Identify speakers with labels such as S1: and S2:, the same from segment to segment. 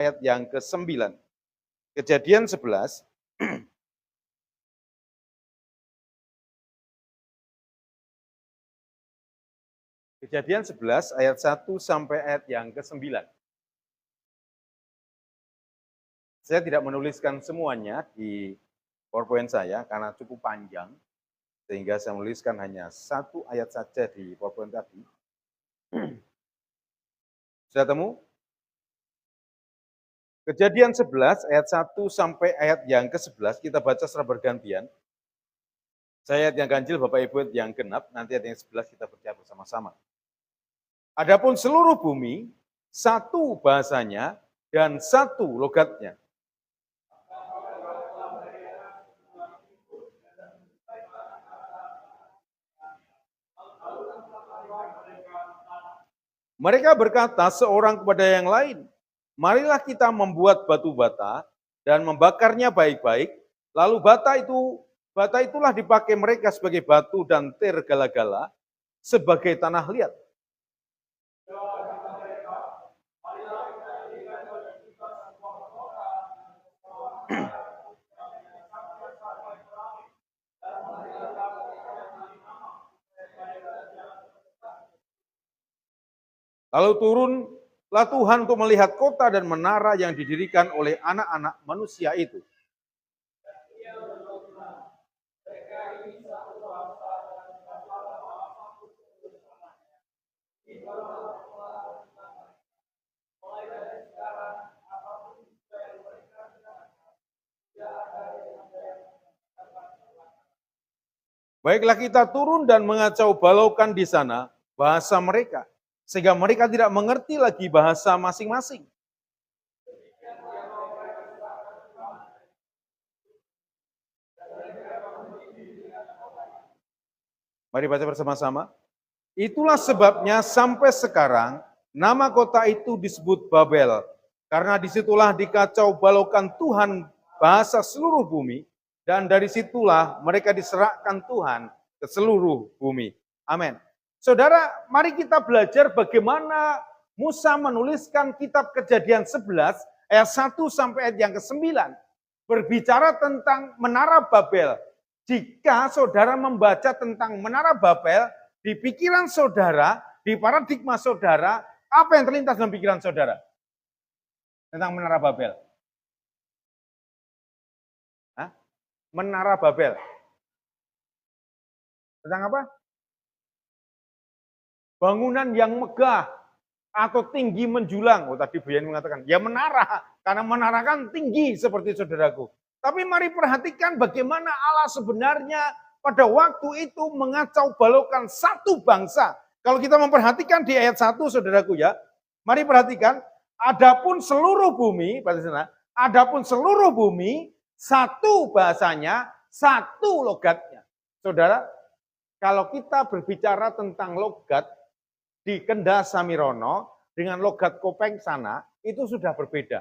S1: ayat yang ke-9. Kejadian 11. Kejadian 11 ayat 1 sampai ayat yang ke-9. Saya tidak menuliskan semuanya di PowerPoint saya karena cukup panjang, sehingga saya menuliskan hanya satu ayat saja di PowerPoint tadi. Sudah temu? Kejadian 11 ayat 1 sampai ayat yang ke-11 kita baca secara bergantian. Saya ayat yang ganjil, Bapak Ibu ayat yang genap, nanti ayat yang 11 kita baca bersama-sama. Adapun seluruh bumi, satu bahasanya dan satu logatnya. Mereka berkata seorang kepada yang lain, marilah kita membuat batu bata dan membakarnya baik-baik, lalu bata itulah dipakai mereka sebagai batu dan tergala-gala sebagai tanah liat. Lalu turunlah Tuhan untuk melihat kota dan menara yang didirikan oleh anak-anak manusia itu. Baiklah kita turun dan mengacau balaukan di sana bahasa mereka, sehingga mereka tidak mengerti lagi bahasa masing-masing. Mari baca bersama-sama. Itulah sebabnya sampai sekarang nama kota itu disebut Babel, karena disitulah dikacau balaukan Tuhan bahasa seluruh bumi, dan dari situlah mereka diserahkan Tuhan ke seluruh bumi. Amin. Saudara, mari kita belajar bagaimana Musa menuliskan kitab Kejadian 11 ayat 1 sampai ayat yang ke-9. Berbicara tentang Menara Babel. Jika saudara membaca tentang Menara Babel, di pikiran saudara, di paradigma saudara, apa yang terlintas dalam pikiran saudara? Tentang Menara Babel. Hah? Menara Babel. Tentang apa? Bangunan yang megah atau tinggi menjulang. Oh, tadi Bu Yani mengatakan, ya menara, karena menara kan tinggi seperti saudaraku. Tapi mari perhatikan bagaimana Allah sebenarnya pada waktu itu mengacau balaukan satu bangsa. Kalau kita memperhatikan di ayat 1 saudaraku ya, mari perhatikan, adapun seluruh bumi, adapun seluruh bumi, satu bahasanya, satu logatnya. Saudara, kalau kita berbicara tentang logat, di Kendal Samirono dengan logat Kopeng sana itu sudah berbeda.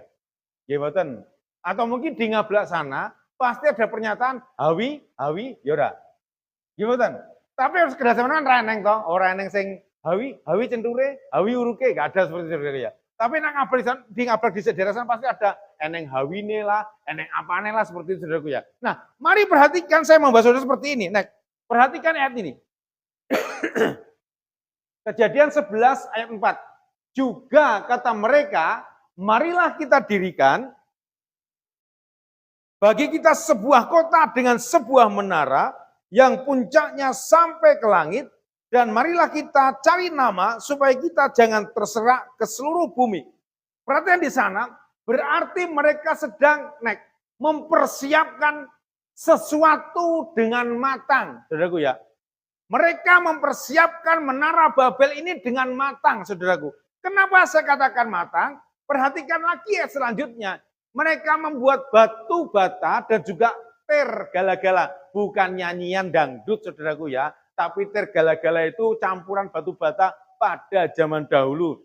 S1: Gimana? Atau mungkin di Ngablak sana pasti ada pernyataan hawi, yora. Gimana? Tapi harus kedasarkan reneng toh, orang reneng sing hawi centure, hawi uruke, gak ada seperti itu ya. Tapi di Ngablak di daerah sana pasti ada eneng hawine lah, eneng apane lah seperti itu saudaraku ya. Nah, mari perhatikan saya membahas saudara seperti ini. Nah, perhatikan ayat ini. Kejadian 11 ayat 4. Juga kata mereka, marilah kita dirikan bagi kita sebuah kota dengan sebuah menara yang puncaknya sampai ke langit, dan marilah kita cari nama supaya kita jangan terserak ke seluruh bumi. Perhatian di sana, berarti mereka sedang mempersiapkan sesuatu dengan matang, saudaraku ya. Mereka mempersiapkan Menara Babel ini dengan matang, saudaraku. Kenapa saya katakan matang? Perhatikan lagi ya selanjutnya. Mereka membuat batu bata dan juga tergala-gala. Bukan nyanyian dangdut, saudaraku ya. Tapi tergala-gala itu campuran batu bata pada zaman dahulu.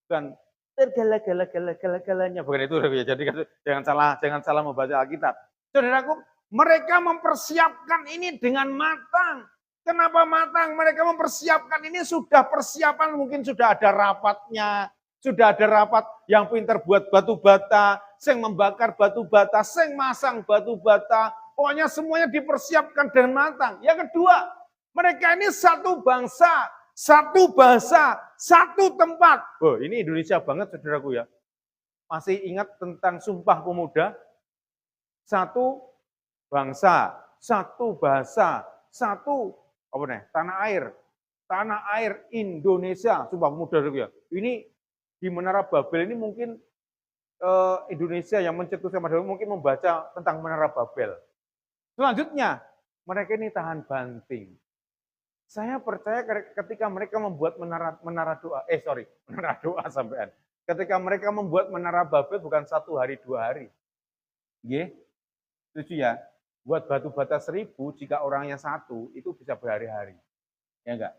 S1: Bukan tergala-gala-gala-galanya. Bukan itu, saudaraku ya. Jadi jangan salah membaca Alkitab. Saudaraku, mereka mempersiapkan ini dengan matang. Kenapa matang? Mereka mempersiapkan ini sudah persiapan, mungkin sudah ada rapatnya, Sudah ada rapat yang pintar buat batu bata, sing membakar batu bata, sing masang batu bata. Pokoknya semuanya dipersiapkan dengan matang. Yang kedua, mereka ini satu bangsa, satu bahasa, satu tempat. Oh, ini Indonesia banget saudaraku ya. Masih ingat tentang Sumpah Pemuda? Satu bangsa, satu bahasa, satu apa nih? Tanah air Indonesia, Sumpah Pemuda ya. Ini di Menara Babel ini mungkin Indonesia yang mencetuskan mungkin membaca tentang Menara Babel. Selanjutnya, mereka ini tahan banting. Saya percaya ketika mereka membuat menara doa sampean. Ketika mereka membuat Menara Babel bukan 1 hari 2 hari. Nggih. Setuju ya? Buat batu bata 1000 jika orangnya 1 itu bisa berhari-hari. Ya enggak?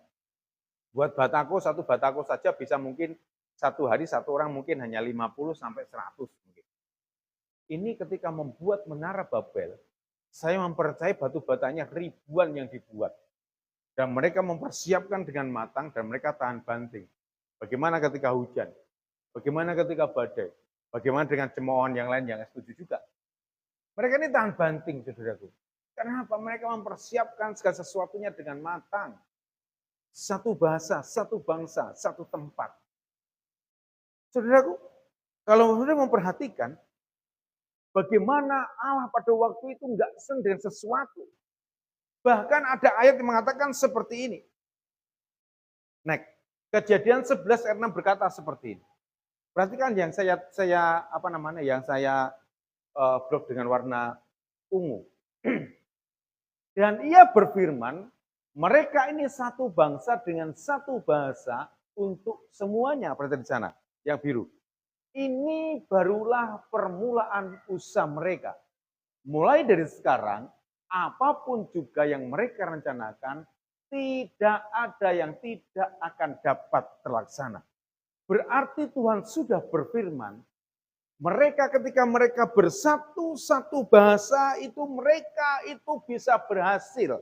S1: Buat satu batako saja bisa mungkin 1 hari 1 orang mungkin hanya 50 sampai 100 mungkin. Ini ketika membuat Menara Babel, saya mempercayai batu batanya ribuan yang dibuat. Dan mereka mempersiapkan dengan matang dan mereka tahan banting. Bagaimana ketika hujan? Bagaimana ketika badai? Bagaimana dengan cemoohan yang lain yang setuju juga? Mereka ini tahan banting, saudaraku. Kenapa? Mereka mempersiapkan segala sesuatunya dengan matang. Satu bahasa, satu bangsa, satu tempat. Saudaraku, kalau saudara memperhatikan, bagaimana Allah pada waktu itu enggak senang dengan sesuatu. Bahkan ada ayat yang mengatakan seperti ini. Kejadian 11 ayat 6 berkata seperti ini. Perhatikan yang saya blok dengan warna ungu. Dan ia berfirman, mereka ini satu bangsa dengan satu bahasa untuk semuanya. Perhatikan di sana, yang biru. Ini barulah permulaan usaha mereka. Mulai dari sekarang, apapun juga yang mereka rencanakan, tidak ada yang tidak akan dapat terlaksana. Berarti Tuhan sudah berfirman, mereka ketika mereka bersatu satu bahasa itu mereka itu bisa berhasil.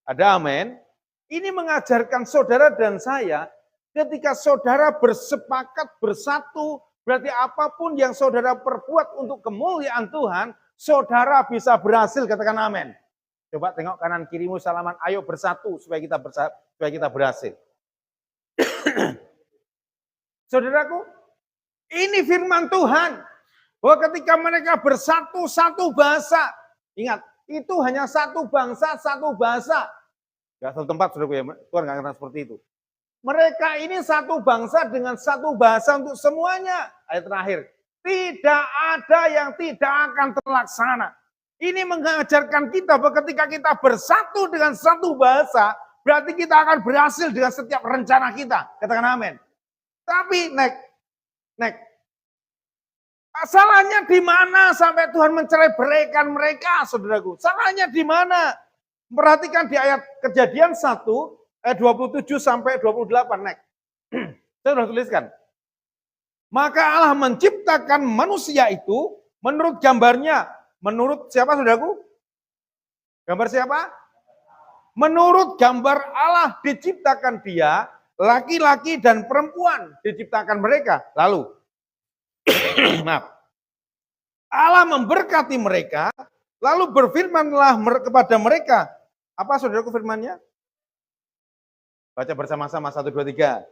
S1: Ada amin? Ini mengajarkan saudara dan saya, ketika saudara bersepakat bersatu, berarti apapun yang saudara perbuat untuk kemuliaan Tuhan, saudara bisa berhasil, katakan amin. Coba tengok kanan kirimu salaman, ayo bersatu supaya kita berhasil. Saudaraku, ini firman Tuhan. Bahwa ketika mereka bersatu satu bahasa, ingat, itu hanya satu bangsa, satu bahasa. Gak satu tempat, saudaraku ya, Tuhan gak kata seperti itu. Mereka ini satu bangsa dengan satu bahasa untuk semuanya. Ayat terakhir, tidak ada yang tidak akan terlaksana. Ini mengajarkan kita bahwa ketika kita bersatu dengan satu bahasa, berarti kita akan berhasil dengan setiap rencana kita. Katakan amin. Tapi, salahnya di mana sampai Tuhan mencerai-beraikan mereka, saudaraku? Salahnya di mana? Perhatikan di ayat Kejadian 1, ayat 27 sampai 28, Saya sudah tuliskan. Maka Allah menciptakan manusia itu menurut gambarnya. Menurut siapa, saudaraku? Gambar siapa? Menurut gambar Allah diciptakan dia, laki-laki dan perempuan diciptakan mereka. Lalu, maaf. Allah memberkati mereka, lalu berfirmanlah kepada mereka. Apa saudaraku firmannya? Baca bersama-sama, 1, 2, 3.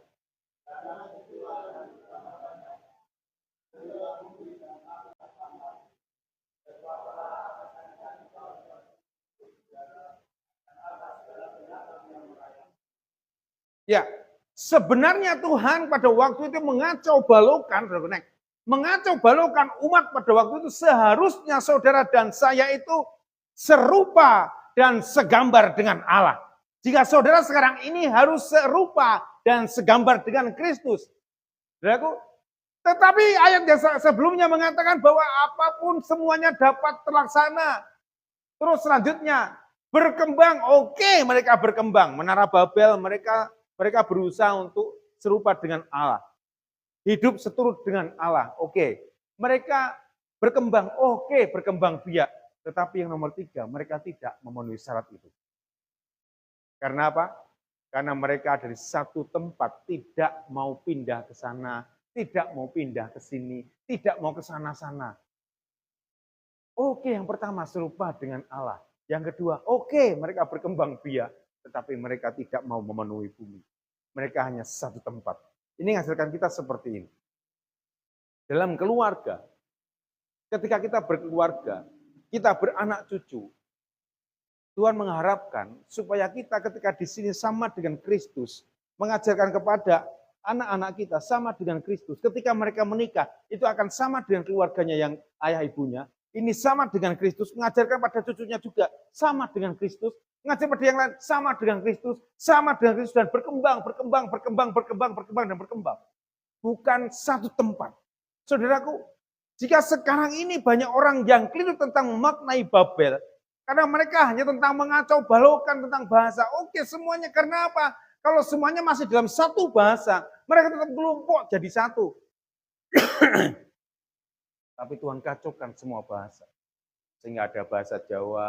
S1: Ya, sebenarnya Tuhan pada waktu itu mengacau balukan umat pada waktu itu seharusnya saudara dan saya itu serupa dan segambar dengan Allah. Jika saudara sekarang ini harus serupa dan segambar dengan Kristus. Tetapi ayat yang sebelumnya mengatakan bahwa apapun semuanya dapat terlaksana. Terus selanjutnya berkembang, oke, mereka berkembang. Menara Babel mereka berusaha untuk serupa dengan Allah. Hidup seturut dengan Allah, oke. Mereka berkembang, oke, berkembang biak. Tetapi yang nomor 3, mereka tidak memenuhi syarat itu. Karena apa? Karena mereka dari satu tempat tidak mau pindah ke sana, tidak mau pindah ke sini, tidak mau ke sana-sana. Oke, yang pertama serupa dengan Allah. Yang kedua, oke, mereka berkembang biak, tetapi mereka tidak mau memenuhi bumi. Mereka hanya satu tempat. Ini menghasilkan kita seperti ini. Dalam keluarga, ketika kita berkeluarga, kita beranak cucu, Tuhan mengharapkan supaya kita ketika di sini sama dengan Kristus, mengajarkan kepada anak-anak kita sama dengan Kristus. Ketika mereka menikah, itu akan sama dengan keluarganya yang ayah ibunya. Ini sama dengan Kristus, mengajarkan pada cucunya juga sama dengan Kristus, mengajar pada yang lain sama dengan Kristus, sama dengan Kristus dan berkembang, dan berkembang. Bukan satu tempat. Saudaraku, jika sekarang ini banyak orang yang keliru tentang maknai Babel, karena mereka hanya tentang mengacau balaukan tentang bahasa. Oke, semuanya karena apa? Kalau semuanya masih dalam satu bahasa, mereka tetap kelompok jadi satu. Tapi Tuhan kacaukan semua bahasa. Sehingga ada bahasa Jawa,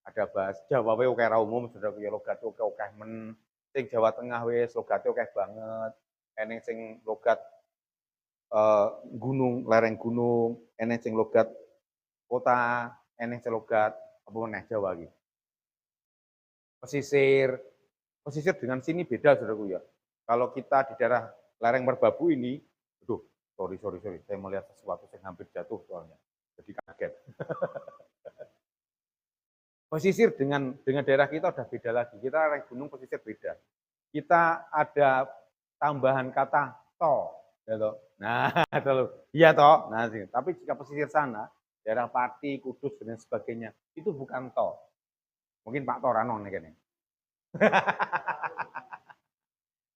S1: ada bahasa Jawa wae oke ra umum, saudara ya logat oke men. Sing Jawa Tengah wis logate oke banget. Eneng sing logat gunung, lereng gunung, eneng sing logat kota, eneng sing logat apa meneh Jawa iki. Pesisir dengan sini beda saudaraku ya. Kalau kita di daerah lereng Merbabu ini, aduh, sorry, saya melihat sesuatu yang hampir jatuh soalnya, jadi kaget. Pesisir dengan daerah kita udah beda lagi. Kita lereng gunung pesisir beda. Kita ada tambahan kata to, gitu. Nah, iya toh. Nah, tapi jika pesisir sana, daerah Pati, Kudus dan sebagainya, itu bukan to. Mungkin Pak Torano nih kayaknya.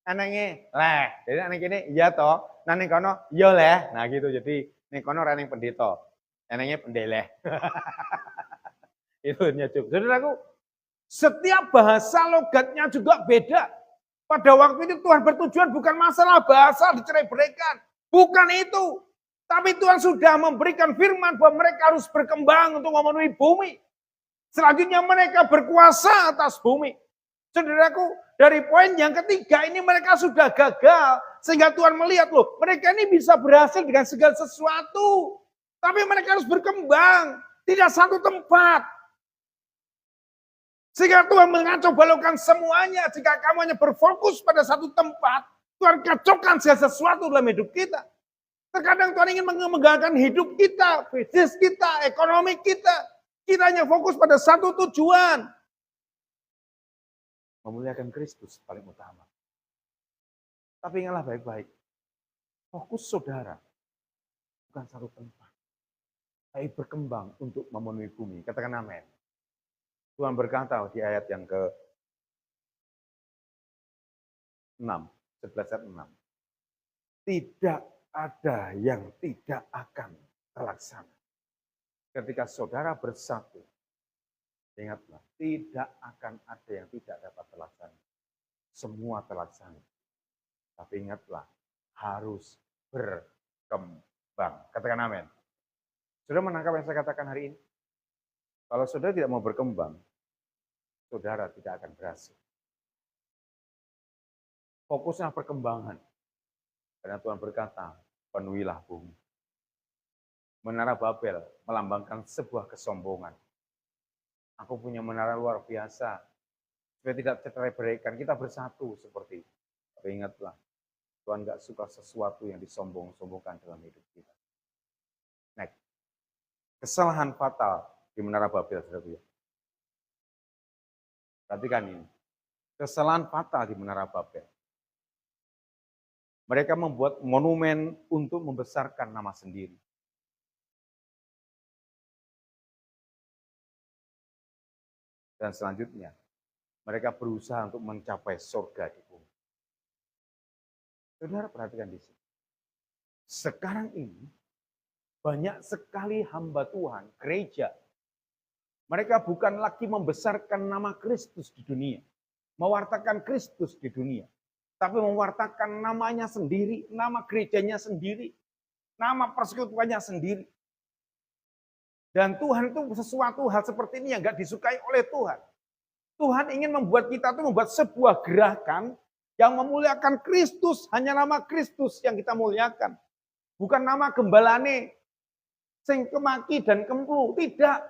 S1: Anaknya leh, jadi anak ini iya toh, nanti kono iya leh, nah gitu. Jadi nih kono raneng pendeta, anaknya pendeleh. Itu nyucuk. Saudaraku, setiap bahasa logatnya juga beda. Pada waktu itu Tuhan bertujuan bukan masalah bahasa dicerai-beraikan, bukan itu. Tapi Tuhan sudah memberikan firman bahwa mereka harus berkembang untuk memenuhi bumi. Selanjutnya mereka berkuasa atas bumi. Saudaraku, dari poin yang ketiga ini mereka sudah gagal. Sehingga Tuhan melihat loh, mereka ini bisa berhasil dengan segala sesuatu. Tapi mereka harus berkembang, tidak satu tempat. Sehingga Tuhan mengacau balaukan semuanya. Jika kamu hanya berfokus pada satu tempat, Tuhan kacaukan segala sesuatu dalam hidup kita. Terkadang Tuhan ingin mengembangkan hidup kita, bisnis kita, ekonomi kita. Kita hanya fokus pada satu tujuan. Memuliakan Kristus paling utama. Tapi ingatlah baik-baik. Fokus saudara bukan satu tempat. Tapi berkembang untuk memenuhi bumi. Katakan amin. Tuhan berkata di ayat yang ke-6, 11 ayat 6. Tidak ada yang tidak akan terlaksana. Ketika saudara bersatu, ingatlah, tidak akan ada yang tidak dapat terlaksana. Semua terlaksana. Tapi ingatlah, harus berkembang. Katakan amin. Saudara menangkap yang saya katakan hari ini? Kalau saudara tidak mau berkembang, saudara tidak akan berhasil. Fokusnya perkembangan. Karena Tuhan berkata, penuhilah bumi. Menara Babel melambangkan sebuah kesombongan. Aku punya menara luar biasa. Supaya tidak tercerai-beraikan, kita bersatu seperti itu. Tapi ingatlah, Tuhan gak suka sesuatu yang disombong-sombongkan dalam hidup kita. Next. Kesalahan fatal di menara Babel, saudara. Perhatikan ini. Kesalahan fatal di menara Babel. Mereka membuat monumen untuk membesarkan nama sendiri. Dan selanjutnya, mereka berusaha untuk mencapai surga di bumi. Saudara perhatikan di sini. Sekarang ini, banyak sekali hamba Tuhan, gereja. Mereka bukan lagi membesarkan nama Kristus di dunia. Mewartakan Kristus di dunia. Tapi mewartakan namanya sendiri, nama gerejanya sendiri, nama persekutuannya sendiri. Dan Tuhan itu sesuatu hal seperti ini yang gak disukai oleh Tuhan. Tuhan ingin membuat kita tuh membuat sebuah gerakan Yang memuliakan Kristus, hanya nama Kristus yang kita muliakan. Bukan nama gembalane, sing kemaki dan kemplu, tidak.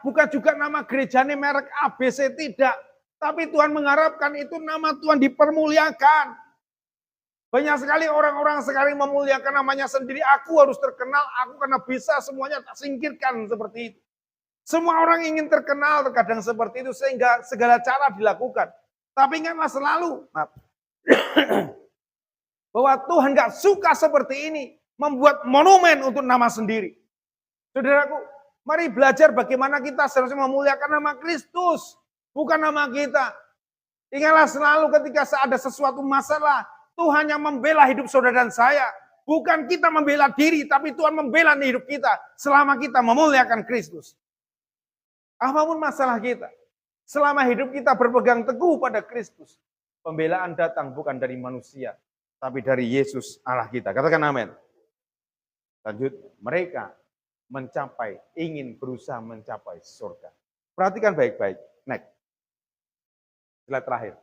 S1: Bukan juga nama gerejane merek ABC, tidak. Tapi Tuhan mengharapkan itu nama Tuhan dipermuliakan. Banyak sekali orang-orang sekarang memuliakan namanya sendiri. Aku harus terkenal, aku karena bisa semuanya tak singkirkan seperti itu. Semua orang ingin terkenal terkadang seperti itu sehingga segala cara dilakukan. Tapi ingatlah selalu bahwa Tuhan gak suka seperti ini. Membuat monumen untuk nama sendiri. Saudaraku, mari belajar bagaimana kita seharusnya memuliakan nama Kristus. Bukan nama kita. Ingatlah selalu ketika ada sesuatu masalah. Tuhan yang membela hidup saudara dan saya. Bukan kita membela diri, tapi Tuhan membela hidup kita. Selama kita memuliakan Kristus. Apapun masalah kita. Selama hidup kita berpegang teguh pada Kristus. Pembelaan datang bukan dari manusia. Tapi dari Yesus Allah kita. Katakan amin. Lanjut, mereka ingin berusaha mencapai surga. Perhatikan baik-baik. Next. Slide terakhir.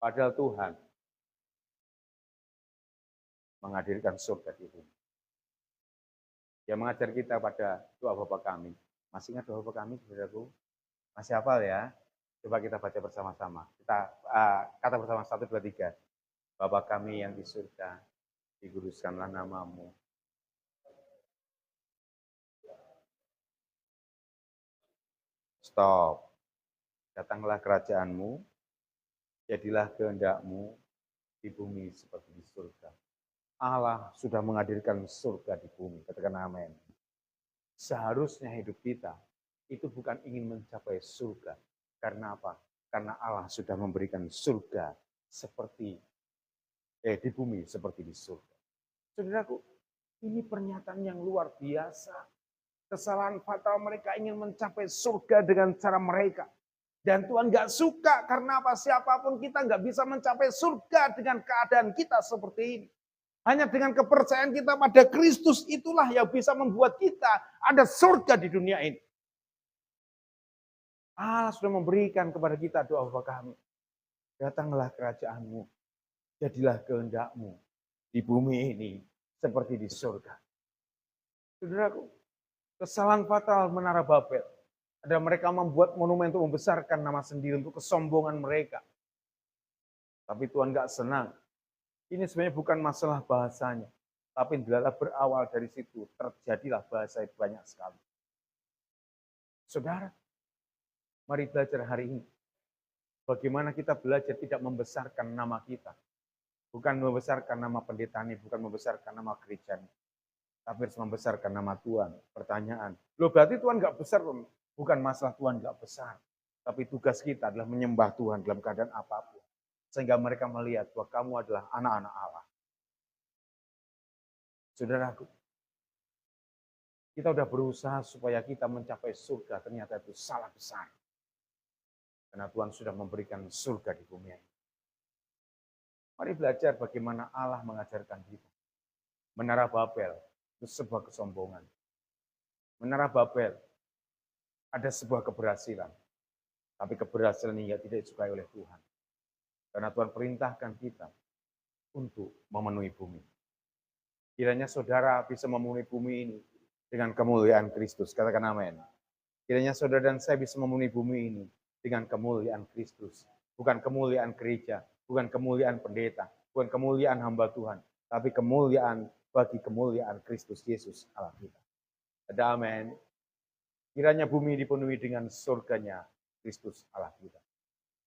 S1: Padahal Tuhan menghadirkan surga di bumi. Dia mengajar kita pada doa Bapa kami. Masih ingat doa Bapa kami, saudaraku? Masih hafal ya? Coba kita baca bersama-sama. Kita kata bersama 1, 2, 3. Bapa kami yang di surga, dikuduskanlah namamu. Stop. Datanglah kerajaanmu, jadilah kehendakmu di bumi seperti di surga. Allah sudah menghadirkan surga di bumi. Katakan amin. Seharusnya hidup kita itu bukan ingin mencapai surga. Karena apa? Karena Allah sudah memberikan surga seperti di bumi seperti di surga. Saudaraku, ini pernyataan yang luar biasa. Kesalahan fatal mereka ingin mencapai surga dengan cara mereka. Dan Tuhan gak suka karena apa? Siapapun kita gak bisa mencapai surga dengan keadaan kita seperti ini. Hanya dengan kepercayaan kita pada Kristus itulah yang bisa membuat kita ada surga di dunia ini. Allah sudah memberikan kepada kita doa Bapa kami. Datanglah kerajaanmu, jadilah kehendakmu di bumi ini seperti di surga. Saudaraku, kesalahan fatal Menara Babel. Ada mereka membuat monumen untuk membesarkan nama sendiri, untuk kesombongan mereka. Tapi Tuhan gak senang. Ini sebenarnya bukan masalah bahasanya. Tapi bila berawal dari situ, terjadilah bahasa itu banyak sekali. Saudara, mari belajar hari ini. Bagaimana kita belajar tidak membesarkan nama kita. Bukan membesarkan nama pendeta ini, bukan membesarkan nama gereja ini. Tapi harus membesarkan nama Tuhan. Pertanyaan, loh berarti Tuhan gak besar? Bukan masalah Tuhan gak besar. Tapi tugas kita adalah menyembah Tuhan dalam keadaan apapun. Sehingga mereka melihat bahwa kamu adalah anak-anak Allah. Saudaraku, kita sudah berusaha supaya kita mencapai surga. Ternyata itu salah besar. Karena Tuhan sudah memberikan surga di bumi ini. Mari belajar bagaimana Allah mengajarkan kita. Menara Babel itu sebuah kesombongan. Menara Babel ada sebuah keberhasilan. Tapi keberhasilan ini tidak disukai oleh Tuhan. Karena Tuhan perintahkan kita untuk memenuhi bumi. Kiranya saudara bisa memenuhi bumi ini dengan kemuliaan Kristus. Katakan amin. Kiranya saudara dan saya bisa memenuhi bumi ini dengan kemuliaan Kristus. Bukan kemuliaan gereja, bukan kemuliaan pendeta, bukan kemuliaan hamba Tuhan. Tapi kemuliaan bagi kemuliaan Kristus Yesus Allah kita. Ada amin. Kiranya bumi dipenuhi dengan surganya Kristus Allah kita.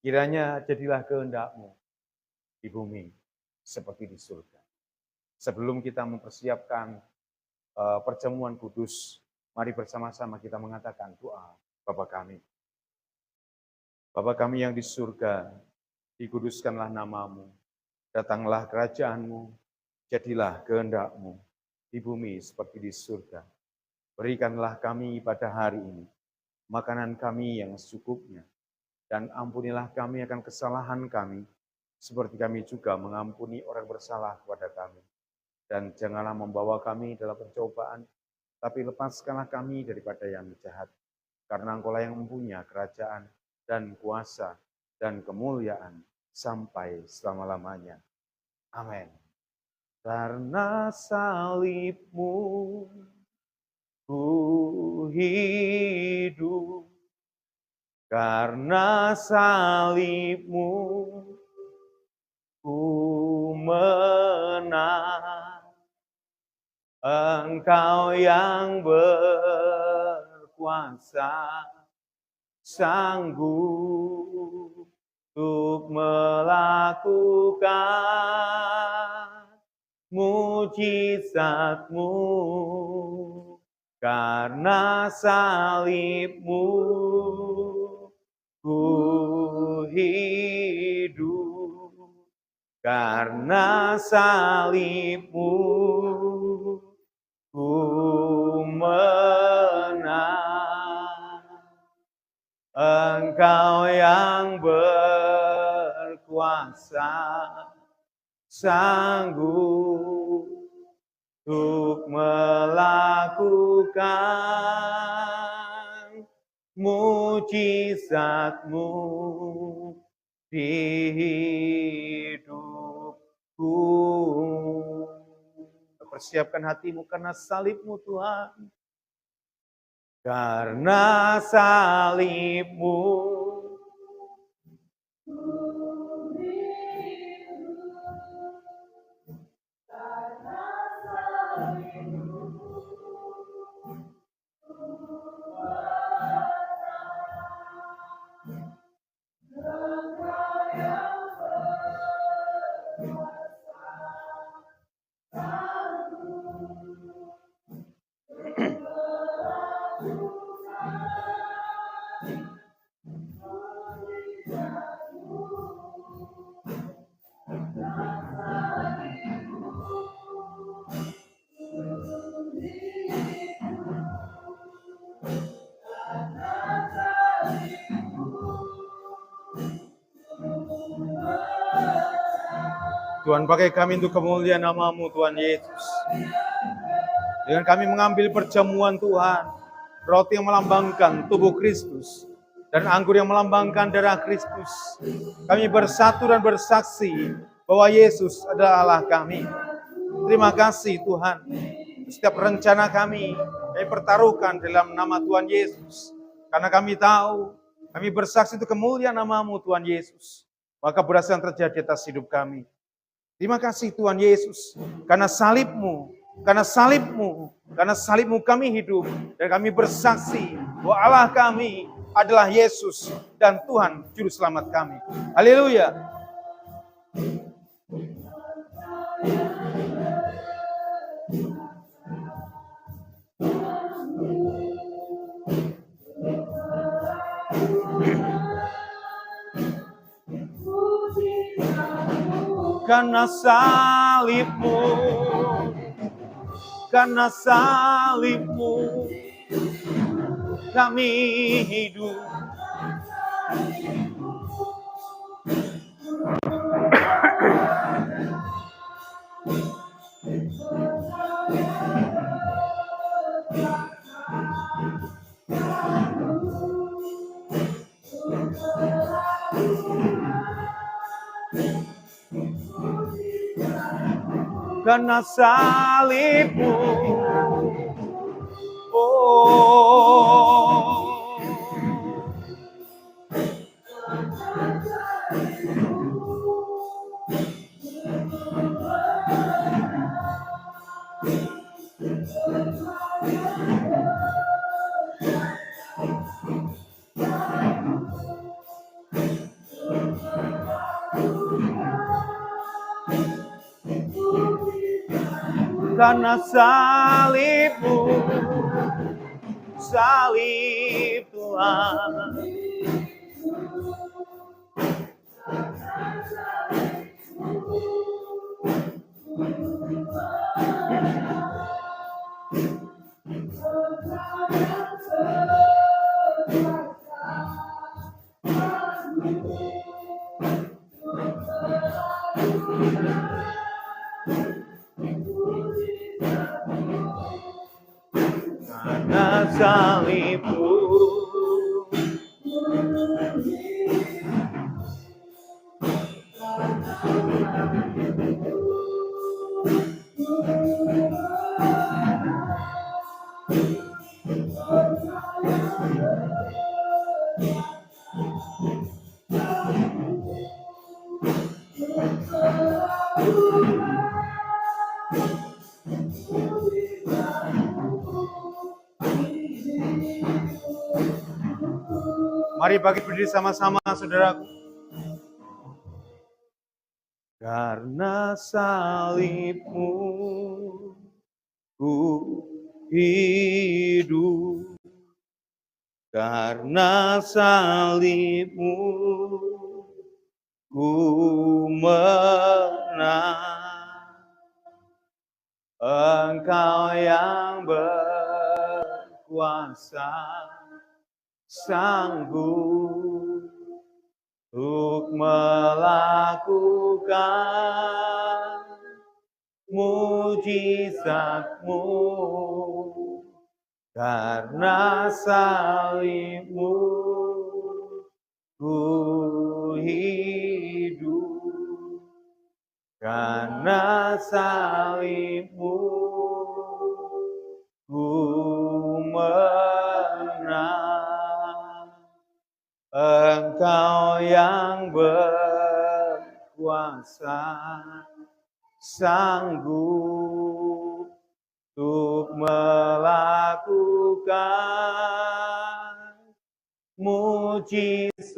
S1: Kiranya jadilah kehendakmu di bumi seperti di surga. Sebelum kita mempersiapkan perjamuan kudus, mari bersama-sama kita mengatakan doa Bapa kami. Bapa kami yang di surga, dikuduskanlah namamu, datanglah kerajaanmu, jadilah kehendakmu di bumi seperti di surga. Berikanlah kami pada hari ini makanan kami yang secukupnya, dan ampunilah kami akan kesalahan kami, seperti kami juga mengampuni orang bersalah kepada kami. Dan janganlah membawa kami dalam pencobaan, tapi lepaskanlah kami daripada yang jahat. Karena Engkaulah yang mempunyai kerajaan dan kuasa dan kemuliaan sampai selama-lamanya. Amin. Karena salibmu ku hidup, karena salibmu ku menang. Engkau yang berkuasa, sanggup untuk melakukan mujizat-Mu. Karena salibmu ku hidup, karena salibmu ku menang. Engkau yang berkuasa, sanggup untuk melakukan mujizat-Mu di hidupku. Persiapkan hatimu karena salib-Mu Tuhan. Karena salib-Mu Tuhan, pakai kami untuk kemuliaan nama-Mu Tuhan Yesus. Dengan kami mengambil perjamuan Tuhan, roti yang melambangkan tubuh Kristus, dan anggur yang melambangkan darah Kristus. Kami bersatu dan bersaksi bahwa Yesus adalah Allah kami. Terima kasih Tuhan. Setiap rencana kami pertaruhkan dalam nama Tuhan Yesus. Karena kami tahu, kami bersaksi untuk kemuliaan nama-Mu Tuhan Yesus. Maka berhasil yang terjadi atas hidup kami. Terima kasih Tuhan Yesus, karena salib-Mu, karena salib-Mu, karena salib-Mu kami hidup, dan kami bersaksi bahwa Allah kami adalah Yesus dan Tuhan Juru Selamat kami. Haleluya. Karena salib-Mu, karena salib-Mu kami hidup. Karena salib-Mu, oh, karena salib-Mu, salib Tuhan. Karena salib-Mu, Mari bangkit berdiri sama-sama, saudaraku. Karena salibmu ku hidup, karena salibmu ku menang. Engkau yang berkuasa, sanggup untuk melakukan mujizat-Mu. Karena salibmu ku hidup, karena salibmu ku menang. Engkau yang berkuasa, sanggup untuk melakukan mujizat-Mu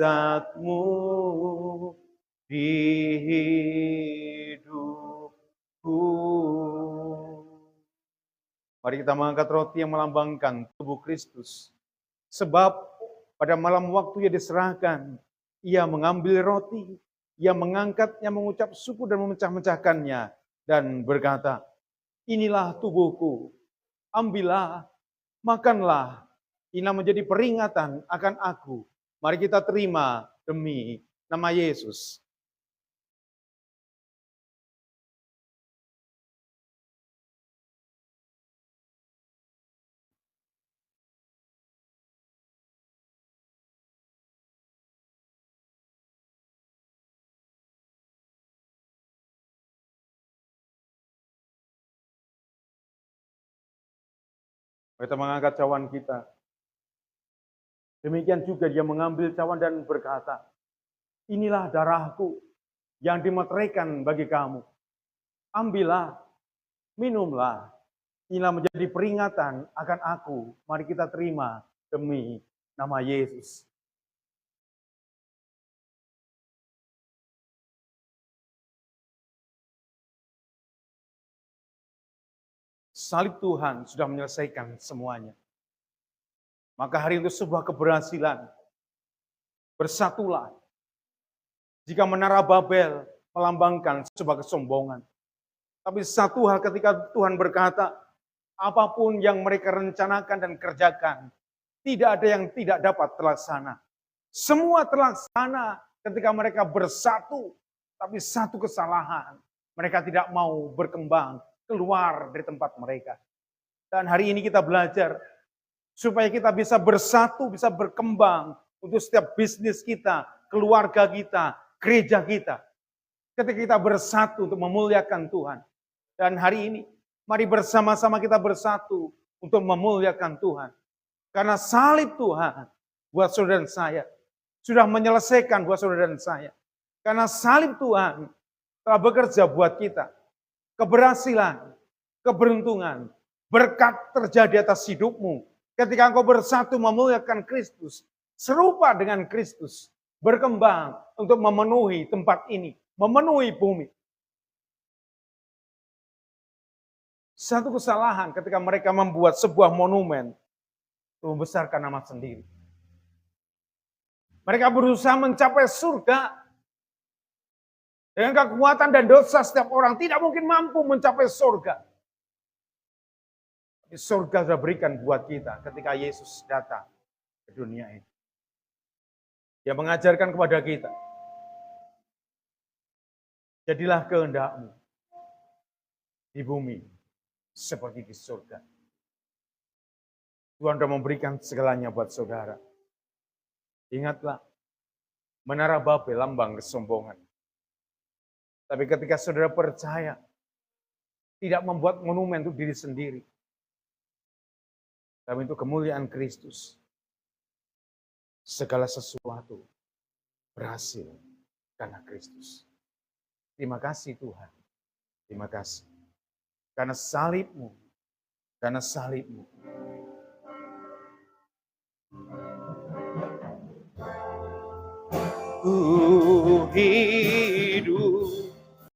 S1: di hidupku. Mari kita mengangkat roti yang melambangkan tubuh Kristus. Sebab pada malam waktu ia diserahkan, ia mengambil roti, ia mengangkatnya, mengucap syukur dan memecah-mecahkannya, dan berkata, inilah tubuhku, ambillah, makanlah, ini menjadi peringatan akan aku. Mari kita terima demi nama Yesus. Kita mengangkat cawan kita. Demikian juga dia mengambil cawan dan berkata, inilah darahku yang dimeteraikan bagi kamu. Ambillah, minumlah. Inilah menjadi peringatan akan aku. Mari kita terima demi nama Yesus. Salib Tuhan sudah menyelesaikan semuanya. Maka hari itu sebuah keberhasilan. Bersatulah. Jika menara Babel melambangkan sebuah kesombongan. Tapi satu hal ketika Tuhan berkata, apapun yang mereka rencanakan dan kerjakan, tidak ada yang tidak dapat terlaksana. Semua terlaksana ketika mereka bersatu, tapi satu kesalahan. Mereka tidak mau berkembang keluar dari tempat mereka. Dan hari ini kita belajar supaya kita bisa bersatu, bisa berkembang untuk setiap bisnis kita, keluarga kita, gereja kita. Ketika kita bersatu untuk memuliakan Tuhan. Dan hari ini, mari bersama-sama kita bersatu untuk memuliakan Tuhan. Karena salib Tuhan buat saudara dan saya sudah menyelesaikan buat saudara dan saya. Karena salib Tuhan telah bekerja buat kita. Keberhasilan, keberuntungan, berkat terjadi atas hidupmu. Ketika engkau bersatu memuliakan Kristus, serupa dengan Kristus, berkembang untuk memenuhi tempat ini, memenuhi bumi. Satu kesalahan ketika mereka membuat sebuah monumen untuk membesarkan nama sendiri. Mereka berusaha mencapai surga. Dengan kekuatan dan dosa setiap orang tidak mungkin mampu mencapai surga. Tapi surga sudah berikan buat kita ketika Yesus datang ke dunia ini. Dia mengajarkan kepada kita, jadilah kehendak-Mu di bumi seperti di surga. Tuhan sudah memberikan segalanya buat saudara. Ingatlah, menara Babel lambang kesombongan. Tapi ketika saudara percaya, tidak membuat monumen untuk diri sendiri, tapi untuk kemuliaan Kristus, segala sesuatu berhasil karena Kristus. Terima kasih Tuhan, terima kasih. Karena salib-Mu, karena salib-Mu. Ku